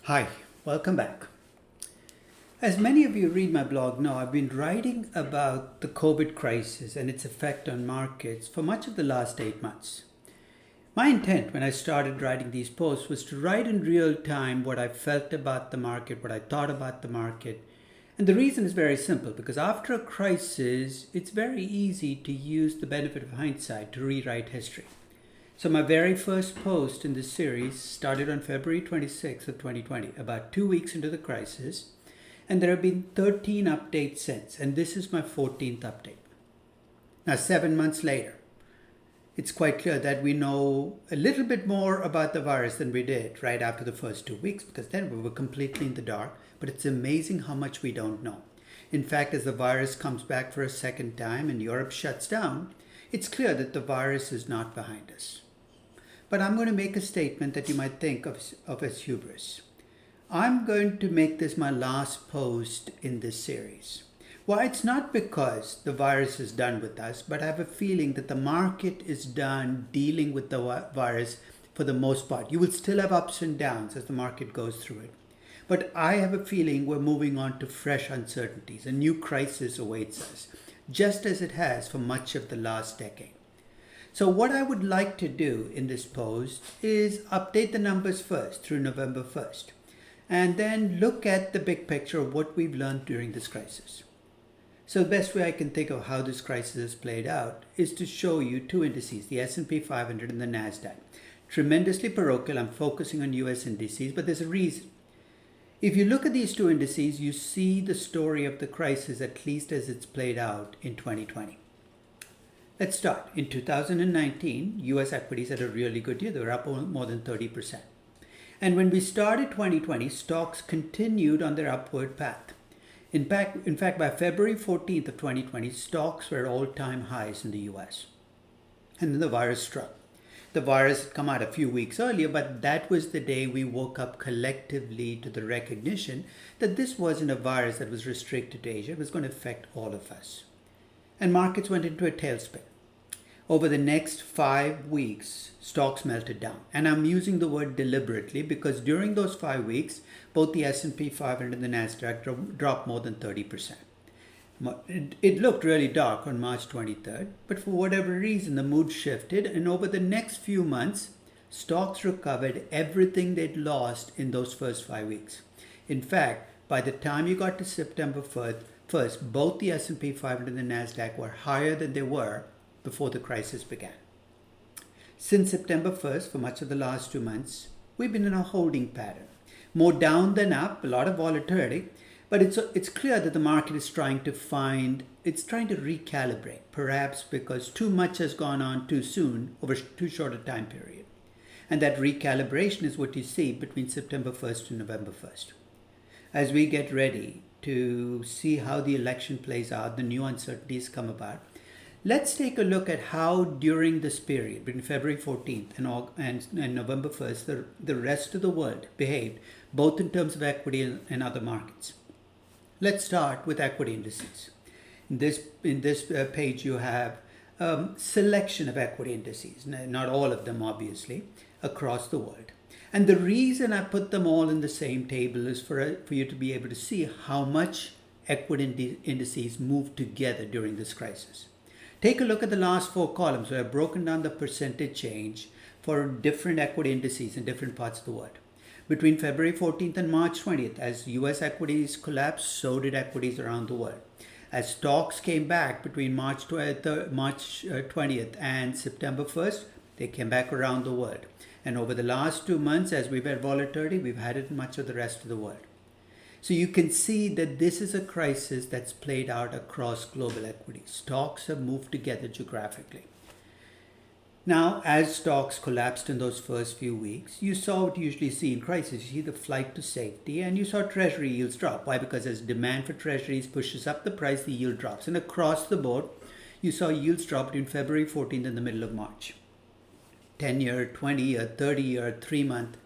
Hi, welcome back. As many of you read my blog know, I've been writing about the COVID crisis and its effect on markets for much of the last 8 months. My intent when I started writing these posts was to write in real time what I felt about the market, what I thought about the market. And the reason is very simple because after a crisis, it's very easy to use the benefit of hindsight to rewrite history. So my very first post in this series started on February 26th of 2020, about 2 weeks into the crisis, and there have been 13 updates since, and this is my 14th update. Now, 7 months later, it's quite clear that we know a little bit more about the virus than we did right after the first 2 weeks, because then we were completely in the dark, but it's amazing how much we don't know. In fact, as the virus comes back for a second time and Europe shuts down, it's clear that the virus is not behind us. But I'm going to make a statement that you might think of as hubris. I'm going to make this my last post in this series. Why? It's not because the virus is done with us, but I have a feeling that the market is done dealing with the virus for the most part. You will still have ups and downs as the market goes through it. But I have a feeling we're moving on to fresh uncertainties. A new crisis awaits us, just as it has for much of the last decade. So what I would like to do in this post is update the numbers first through November 1st, and then look at the big picture of what we've learned during this crisis. So the best way I can think of how this crisis has played out is to show you two indices, the S&P 500 and the NASDAQ. Tremendously parochial, I'm focusing on US indices, but there's a reason. If you look at these two indices, you see the story of the crisis at least as it's played out in 2020. Let's start. In 2019, US equities had a really good year. They were up more than 30%. And when we started 2020, stocks continued on their upward path. In fact, by February 14th of 2020, stocks were at all-time highs in the US. And then the virus struck. The virus had come out a few weeks earlier, but that was the day we woke up collectively to the recognition that this wasn't a virus that was restricted to Asia. It was going to affect all of us. And markets went into a tailspin. Over the next 5 weeks, stocks melted down. And I'm using the word deliberately because during those 5 weeks, both the S&P 500 and the NASDAQ dropped more than 30%. It looked really dark on March 23rd, but for whatever reason, the mood shifted. And over the next few months, stocks recovered everything they'd lost in those first 5 weeks. In fact, by the time you got to September 1st, both the S&P 500 and the NASDAQ were higher than they were before the crisis began. Since September 1st, for much of the last 2 months, we've been in a holding pattern. More down than up, a lot of volatility, but it's clear that the market is trying to recalibrate, perhaps because too much has gone on too soon over too short a time period. And that recalibration is what you see between September 1st and November 1st. As we get ready to see how the election plays out, the new uncertainties come about, let's take a look at how during this period, between February 14th and November 1st, the rest of the world behaved, both in terms of equity and other markets. Let's start with equity indices. In this page, you have a selection of equity indices, not all of them, obviously, across the world. And the reason I put them all in the same table is for you to be able to see how much equity indices moved together during this crisis. Take a look at the last 4 columns where I've broken down the percentage change for different equity indices in different parts of the world. Between February 14th and March 20th, as US equities collapsed, so did equities around the world. As stocks came back between March 20th and September 1st, they came back around the world. And over the last 2 months, as we've had volatility, we've had it in much of the rest of the world. So you can see that this is a crisis that's played out across global equities. Stocks have moved together geographically. Now, as stocks collapsed in those first few weeks, you saw what you usually see in crisis. You see the flight to safety, and you saw Treasury yields drop. Why? Because as demand for Treasuries pushes up the price, the yield drops. And across the board, you saw yields drop between February 14th and the middle of March. 10-year, 20-year, 30-year, 3-month.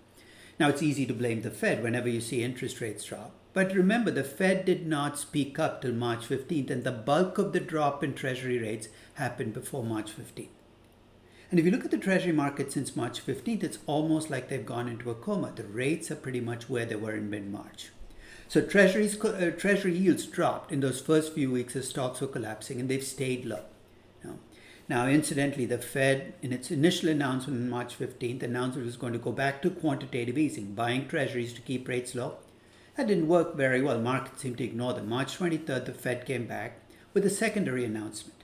Now, it's easy to blame the Fed whenever you see interest rates drop. But remember, the Fed did not speak up till March 15th, and the bulk of the drop in Treasury rates happened before March 15th. And if you look at the Treasury market since March 15th, it's almost like they've gone into a coma. The rates are pretty much where they were in mid-March. So Treasury yields dropped in those first few weeks as stocks were collapsing, and they've stayed low. Now, incidentally, the Fed, in its initial announcement on March 15th, announced it was going to go back to quantitative easing, buying Treasuries to keep rates low. That didn't work very well. Markets seemed to ignore them. March 23rd, the Fed came back with a secondary announcement.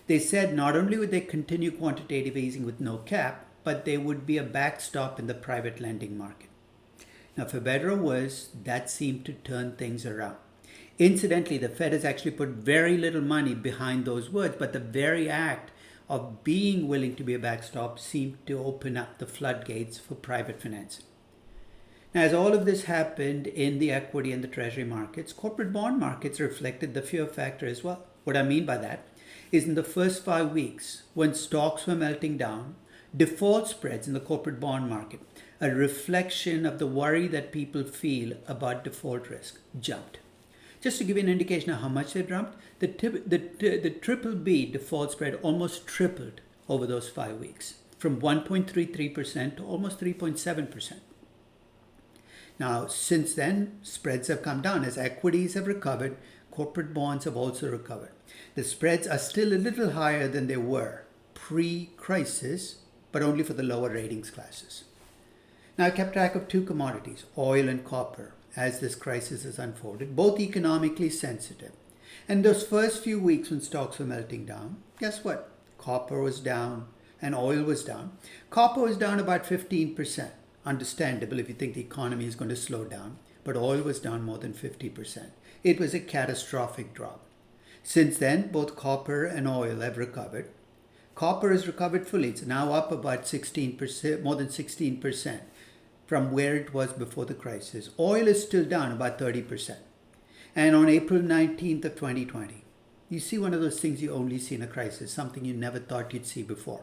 They said not only would they continue quantitative easing with no cap, but they would be a backstop in the private lending market. Now, for better or worse, that seemed to turn things around. Incidentally, the Fed has actually put very little money behind those words, but the very act of being willing to be a backstop seemed to open up the floodgates for private financing. Now, as all of this happened in the equity and the Treasury markets, corporate bond markets reflected the fear factor as well. What I mean by that is in the first 5 weeks, when stocks were melting down, default spreads in the corporate bond market, a reflection of the worry that people feel about default risk, jumped. Just to give you an indication of how much they jumped, the triple B default spread almost tripled over those 5 weeks, from 1.33% to almost 3.7%. Now, since then, spreads have come down. As equities have recovered, corporate bonds have also recovered. The spreads are still a little higher than they were pre-crisis, but only for the lower ratings classes. Now, I kept track of two commodities, oil and copper, as this crisis has unfolded, both economically sensitive. And those first few weeks when stocks were melting down, guess what? Copper was down and oil was down. Copper was down about 15%. Understandable if you think the economy is going to slow down, but oil was down more than 50%. It was a catastrophic drop. Since then, both copper and oil have recovered. Copper has recovered fully. It's now up about 16%, more than 16% from where it was before the crisis. Oil is still down about 30%. And on April 19th of 2020, you see one of those things you only see in a crisis, something you never thought you'd see before.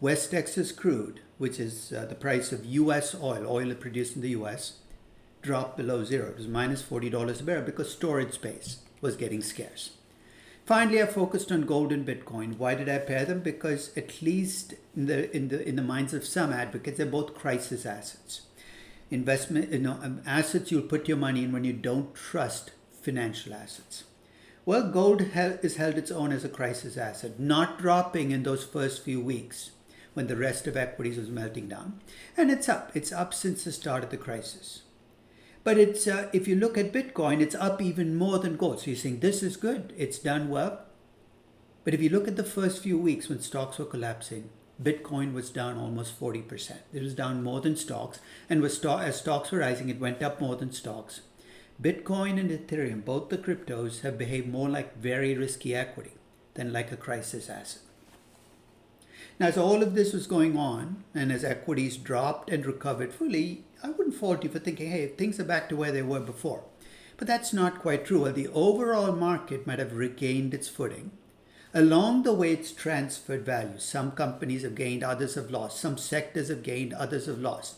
West Texas crude, which is the price of U.S. oil produced in the U.S., dropped below zero. It was minus $40 a barrel because storage space was getting scarce. Finally, I focused on gold and Bitcoin. Why did I pair them? Because at least in the minds of some advocates, they're both crisis assets. Assets you'll put your money in when you don't trust financial assets. Well, gold has held its own as a crisis asset, not dropping in those first few weeks when the rest of equities was melting down. And it's up. It's up since the start of the crisis. But it's if you look at Bitcoin, it's up even more than gold. So you're saying this is good. It's done well. But if you look at the first few weeks when stocks were collapsing, Bitcoin was down almost 40%. It was down more than stocks. And as stocks were rising, it went up more than stocks. Bitcoin and Ethereum, both the cryptos, have behaved more like very risky equity than like a crisis asset. Now, as all of this was going on, and as equities dropped and recovered fully, I wouldn't fault you for thinking, hey, things are back to where they were before. But that's not quite true. Well, the overall market might have regained its footing. Along the way, it's transferred value. Some companies have gained, others have lost. Some sectors have gained, others have lost.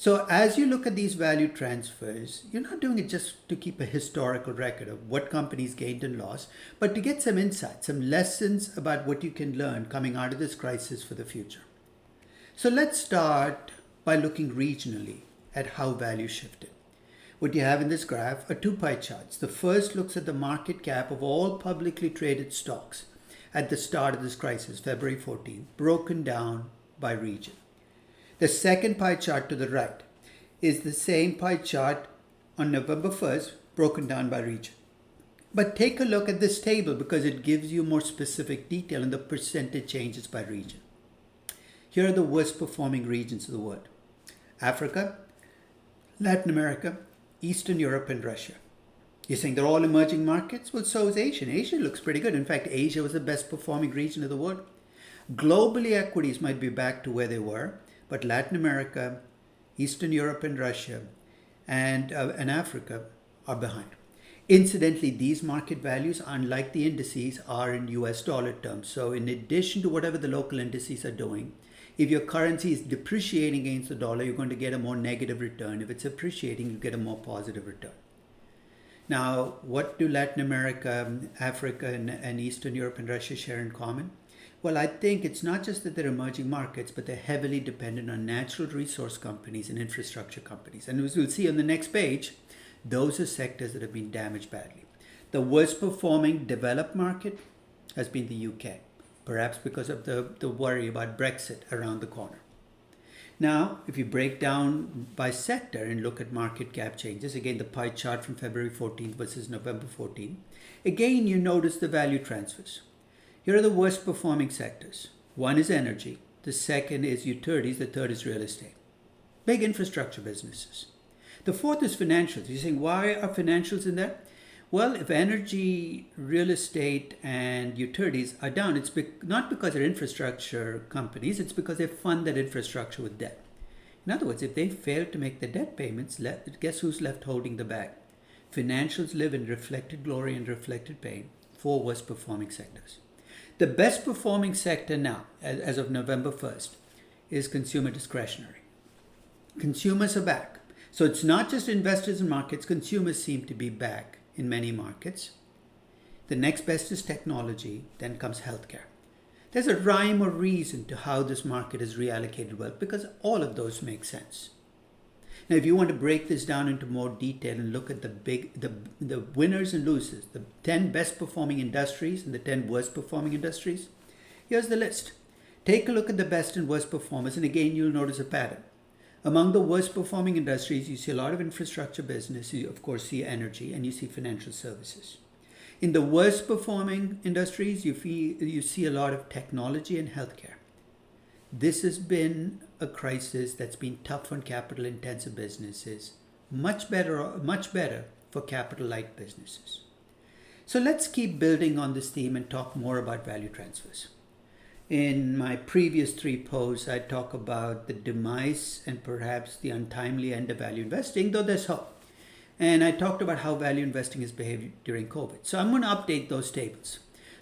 So as you look at these value transfers, you're not doing it just to keep a historical record of what companies gained and lost, but to get some insights, some lessons about what you can learn coming out of this crisis for the future. So let's start by looking regionally at how value shifted. What you have in this graph are two pie charts. The first looks at the market cap of all publicly traded stocks at the start of this crisis, February 14th, broken down by region. The second pie chart to the right is the same pie chart on November 1st, broken down by region. But take a look at this table because it gives you more specific detail in the percentage changes by region. Here are the worst performing regions of the world: Africa, Latin America, Eastern Europe, and Russia. You're saying they're all emerging markets? Well, so is Asia. Asia looks pretty good. In fact, Asia was the best performing region of the world. Globally, equities might be back to where they were, but Latin America, Eastern Europe and Russia, and Africa are behind. Incidentally, these market values, unlike the indices, are in US dollar terms. So in addition to whatever the local indices are doing, if your currency is depreciating against the dollar, you're going to get a more negative return. If it's appreciating, you get a more positive return. Now, what do Latin America, Africa, and Eastern Europe and Russia share in common? Well, I think it's not just that they're emerging markets, but they're heavily dependent on natural resource companies and infrastructure companies. And as we'll see on the next page, those are sectors that have been damaged badly. The worst performing developed market has been the UK, perhaps because of the worry about Brexit around the corner. Now, if you break down by sector and look at market cap changes, again, the pie chart from February 14th versus November 14th, again, you notice the value transfers. Here are the worst performing sectors. One is energy, the second is utilities, the third is real estate. Big infrastructure businesses. The fourth is financials. You're saying, why are financials in there? Well, if energy, real estate, and utilities are down, it's not because they're infrastructure companies, it's because they fund that infrastructure with debt. In other words, if they fail to make the debt payments, guess who's left holding the bag? Financials live in reflected glory and reflected pain, four worst performing sectors. The best performing sector now, as of November 1st, is consumer discretionary. Consumers are back. So it's not just investors and markets, consumers seem to be back in many markets. The next best is technology, then comes healthcare. There's a rhyme or reason to how this market has reallocated wealth because all of those make sense. Now, if you want to break this down into more detail and look at the winners and losers, the 10 best performing industries and the 10 worst performing industries, here's the list. Take a look at the best and worst performers, and again, you'll notice a pattern. Among the worst performing industries, you see a lot of infrastructure business, you of course see energy, and you see financial services. In the worst performing industries, you see a lot of technology and healthcare. This has been a crisis that's been tough on capital intensive businesses, much better for capital light businesses. So let's keep building on this theme and talk more about value transfers. In my previous 3 posts, I talk about the demise and perhaps the untimely end of value investing, though there's hope. And I talked about how value investing has behaved during COVID. So I'm going to update those tables,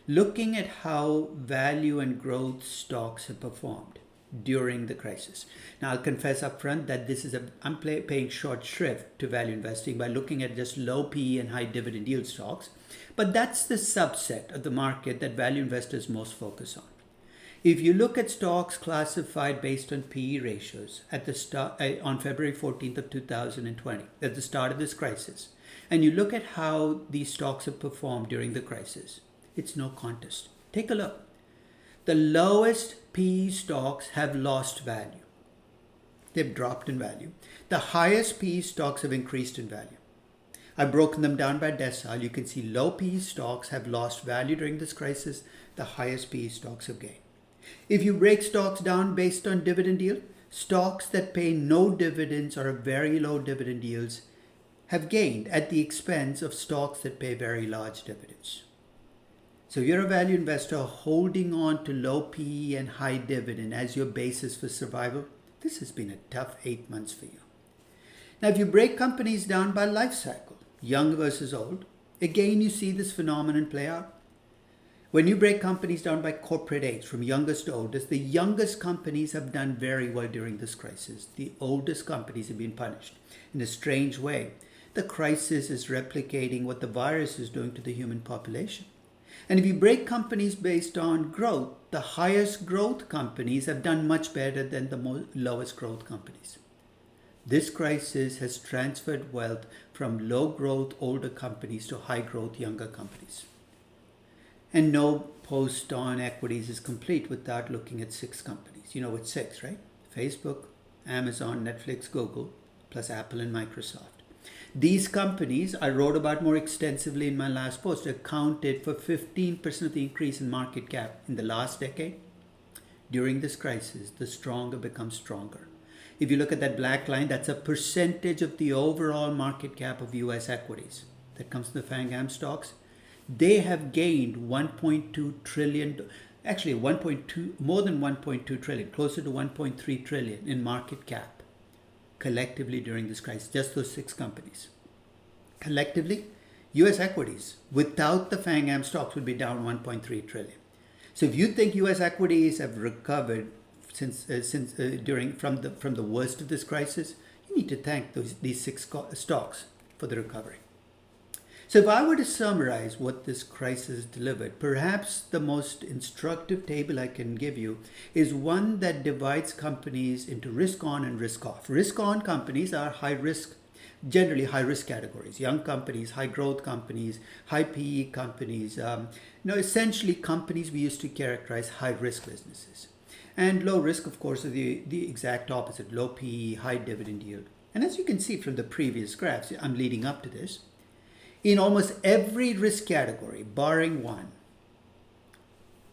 looking at how value and growth stocks have performed during the crisis. Now, I'll confess up front that I'm paying short shrift to value investing by looking at just low PE and high dividend yield stocks. But that's the subset of the market that value investors most focus on. If you look at stocks classified based on PE ratios at the start on February 14th of 2020, at the start of this crisis, and you look at how these stocks have performed during the crisis, it's no contest. Take a look. The lowest PE stocks have lost value. They've dropped in value. The highest PE stocks have increased in value. I've broken them down by decile. You can see low PE stocks have lost value during this crisis. The highest PE stocks have gained. If you break stocks down based on dividend yield, stocks that pay no dividends or very low dividend yields have gained at the expense of stocks that pay very large dividends. So if you're a value investor holding on to low PE and high dividend as your basis for survival, this has been a tough 8 months for you. Now, if you break companies down by life cycle, young versus old, again you see this phenomenon play out. When you break companies down by corporate age, from youngest to oldest, the youngest companies have done very well during this crisis. The oldest companies have been punished. In a strange way, the crisis is replicating what the virus is doing to the human population. And if you break companies based on growth, the highest growth companies have done much better than the lowest growth companies. This crisis has transferred wealth from low growth older companies to high growth younger companies. And no post on equities is complete without looking at 6 companies. You know what 6, right? Facebook, Amazon, Netflix, Google, plus Apple and Microsoft. These companies, I wrote about more extensively in my last post, accounted for 15% of the increase in market cap in the last decade. During this crisis, the stronger become stronger. If you look at that black line, that's a percentage of the overall market cap of US equities. That comes from the FANGAM stocks. They have gained 1.2 trillion, actually more than 1.2 trillion, closer to 1.3 trillion in market cap collectively during this crisis, just those 6 companies. Collectively, US equities without the FANGAM stocks would be down 1.3 trillion. So if you think US equities have recovered from the worst of this crisis, you need to thank these 6 stocks for the recovery. So if I were to summarize what this crisis delivered, perhaps the most instructive table I can give you is one that divides companies into risk on and risk off. Risk on companies are high risk, generally high risk categories, young companies, high growth companies, high PE companies, essentially companies we used to characterize high risk businesses. And low risk, of course, is the exact opposite, low PE, high dividend yield. And as you can see from the previous graphs, I'm leading up to this, in almost every risk category, barring one,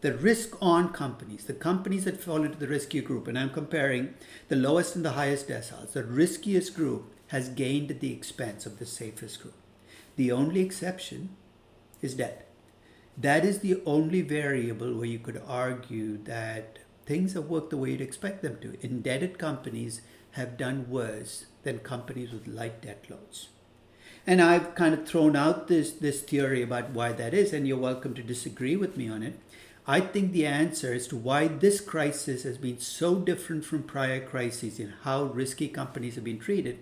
the risk-on companies, the companies that fall into the risky group, and I'm comparing the lowest and the highest deciles, the riskiest group has gained at the expense of the safest group. The only exception is debt. That is the only variable where you could argue that things have worked the way you'd expect them to. Indebted companies have done worse than companies with light debt loads. And I've kind of thrown out this theory about why that is, and you're welcome to disagree with me on it. I think the answer as to why this crisis has been so different from prior crises in how risky companies have been treated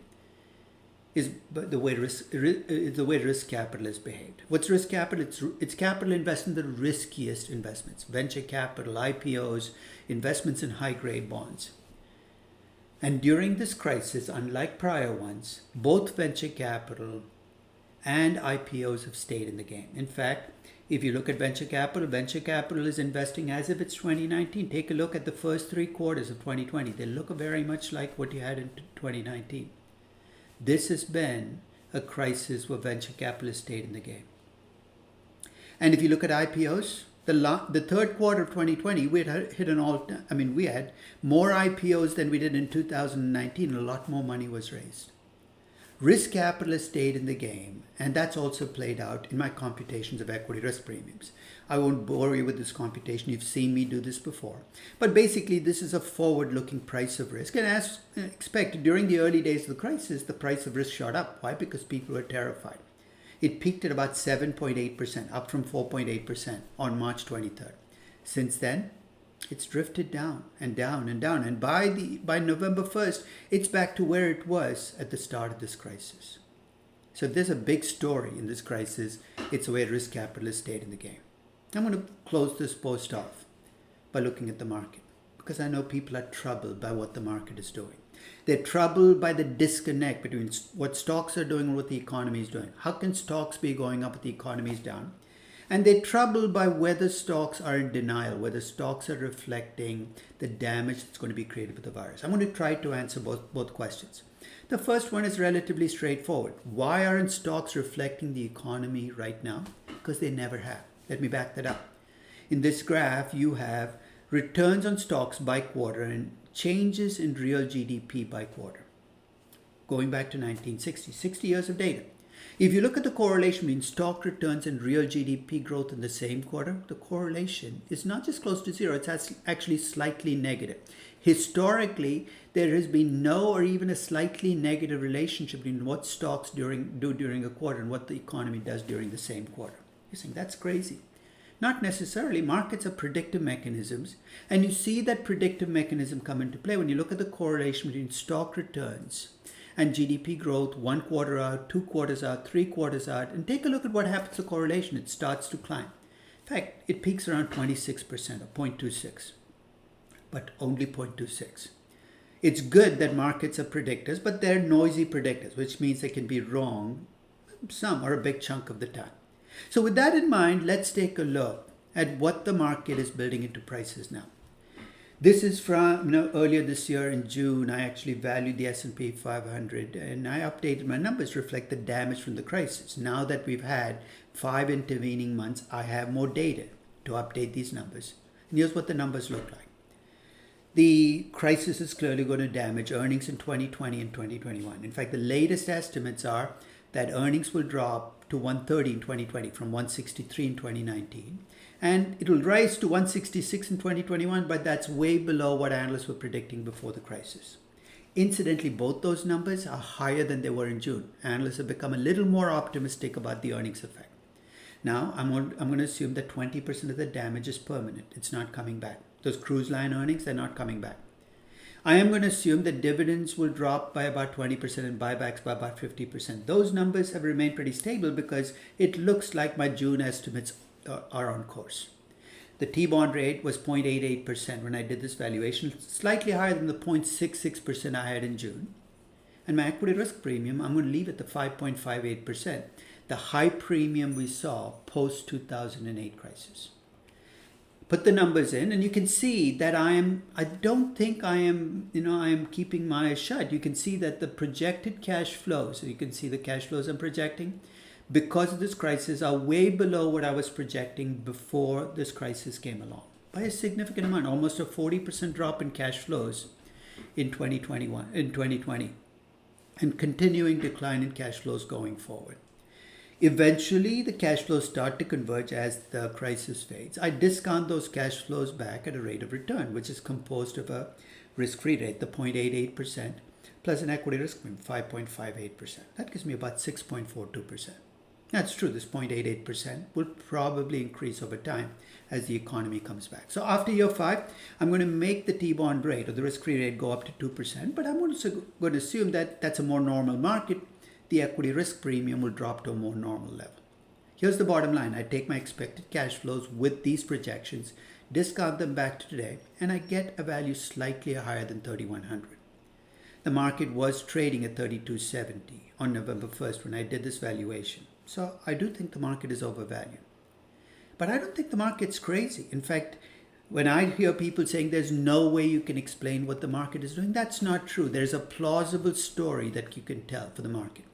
is the way risk capital has behaved. What's risk capital? It's capital invested in the riskiest investments, venture capital, IPOs, investments in high-grade bonds. And during this crisis, unlike prior ones, both venture capital and IPOs have stayed in the game. In fact, if you look at venture capital is investing as if it's 2019. Take a look at the first 3 quarters of 2020. They look very much like what you had in 2019. This has been a crisis where venture capital has stayed in the game. And if you look at IPOs, the third quarter of 2020, we had hit an all-time. We had more IPOs than we did in 2019, and a lot more money was raised. Risk capital has stayed in the game, and that's also played out in my computations of equity risk premiums. I won't bore you with this computation. You've seen me do this before. But basically, this is a forward-looking price of risk. And as expected, during the early days of the crisis, the price of risk shot up. Why? Because people were terrified. It peaked at about 7.8%, up from 4.8% on March 23rd. Since then, it's drifted down and down and down. And by November 1st, it's back to where it was at the start of this crisis. So if there's a big story in this crisis, it's the way risk capital has stayed in the game. I'm going to close this post off by looking at the market, because I know people are troubled by what the market is doing. They're troubled by the disconnect between what stocks are doing and what the economy is doing. How can stocks be going up if the economy is down? And they're troubled by whether stocks are in denial, whether stocks are reflecting the damage that's going to be created with the virus. I'm going to try to answer both questions. The first one is relatively straightforward. Why aren't stocks reflecting the economy right now? Because they never have. Let me back that up. In this graph, you have returns on stocks by quarter and changes in real GDP by quarter, going back to 1960, 60 years of data. If you look at the correlation between stock returns and real GDP growth in the same quarter, the correlation is not just close to zero, it's actually slightly negative. Historically, there has been no or even a slightly negative relationship between what stocks do during a quarter and what the economy does during the same quarter. You're saying that's crazy. Not necessarily. Markets are predictive mechanisms, and you see that predictive mechanism come into play when you look at the correlation between stock returns and GDP growth 1 quarter out, 2 quarters out, 3 quarters out, and take a look at what happens to correlation. It starts to climb. In fact, it peaks around 26% or 0.26, but only 0.26. It's good that markets are predictors, but they're noisy predictors, which means they can be wrong some or a big chunk of the time. So with that in mind, let's take a look at what the market is building into prices now. This is from earlier this year in June. I actually valued the S&P 500 and I updated my numbers to reflect the damage from the crisis. Now that we've had 5 intervening months, I have more data to update these numbers. And here's what the numbers look like. The crisis is clearly going to damage earnings in 2020 and 2021. In fact, the latest estimates are that earnings will drop to 130 in 2020 from 163 in 2019. And it will rise to 166 in 2021, but that's way below what analysts were predicting before the crisis. Incidentally, both those numbers are higher than they were in June. Analysts have become a little more optimistic about the earnings effect. Now, I'm going to assume that 20% of the damage is permanent. It's not coming back. Those cruise line earnings, they're not coming back. I am going to assume that dividends will drop by about 20% and buybacks by about 50%. Those numbers have remained pretty stable because it looks like my June estimates are on course. The T-bond rate was 0.88% when I did this valuation, slightly higher than the 0.66% I had in June. And my equity risk premium, I'm going to leave it at 5.58%, the high premium we saw post-2008 crisis. Put the numbers in and you can see that I don't think I am keeping my eyes shut. You can see that the projected cash flows, so you can see the cash flows I'm projecting because of this crisis are way below what I was projecting before this crisis came along by a significant amount, almost a 40% drop in cash flows in 2020, and continuing decline in cash flows going forward. Eventually, the cash flows start to converge as the crisis fades. I discount those cash flows back at a rate of return, which is composed of a risk-free rate, the 0.88%, plus an equity risk premium, 5.58%. That gives me about 6.42%. That's true, this 0.88% will probably increase over time as the economy comes back. So after year 5, I'm going to make the T-bond rate or the risk-free rate go up to 2%, but I'm also going to assume that that's a more normal market. The equity risk premium will drop to a more normal level. Here's the bottom line. I take my expected cash flows with these projections, discount them back to today, and I get a value slightly higher than 3,100. The market was trading at 32.70 on November 1st when I did this valuation. So I do think the market is overvalued. But I don't think the market's crazy. In fact, when I hear people saying there's no way you can explain what the market is doing, that's not true. There's a plausible story that you can tell for the market.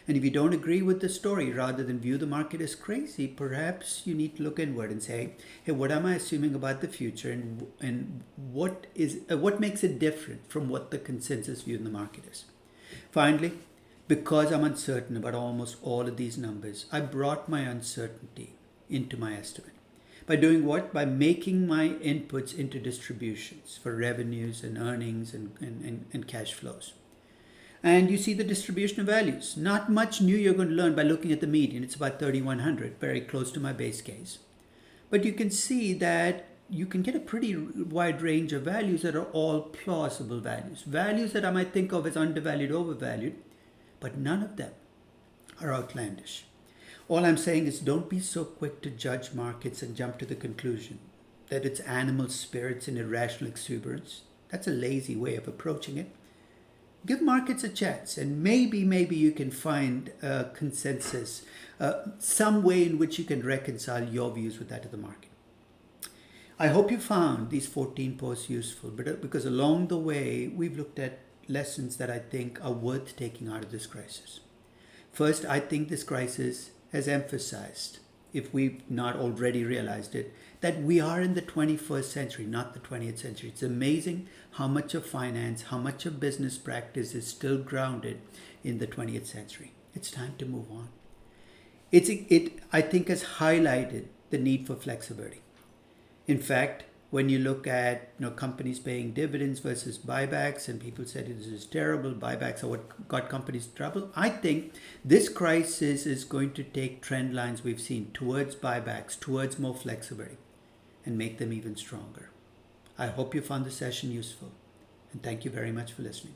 And if you don't agree with the story, rather than view the market as crazy, perhaps you need to look inward and say, hey, what am I assuming about the future, and what makes it different from what the consensus view in the market is? Finally, because I'm uncertain about almost all of these numbers, I brought my uncertainty into my estimate. By doing what? By making my inputs into distributions for revenues and earnings and cash flows. And you see the distribution of values. Not much new you're going to learn by looking at the median. It's about 3,100, very close to my base case. But you can see that you can get a pretty wide range of values that are all plausible values. Values that I might think of as undervalued, overvalued, but none of them are outlandish. All I'm saying is don't be so quick to judge markets and jump to the conclusion that it's animal spirits and irrational exuberance. That's a lazy way of approaching it. Give markets a chance, and maybe you can find a consensus, some way in which you can reconcile your views with that of the market. I hope you found these 14 posts useful, because along the way, we've looked at lessons that I think are worth taking out of this crisis. First, I think this crisis has emphasized, if we've not already realized it, that we are in the 21st century, not the 20th century. It's amazing how much of finance, how much of business practice is still grounded in the 20th century. It's time to move on. It I think, has highlighted the need for flexibility. In fact, when you look at companies paying dividends versus buybacks, and people said this is terrible, buybacks are what got companies in trouble, I think this crisis is going to take trend lines we've seen towards buybacks, towards more flexibility, and make them even stronger. I hope you found the session useful, and thank you very much for listening.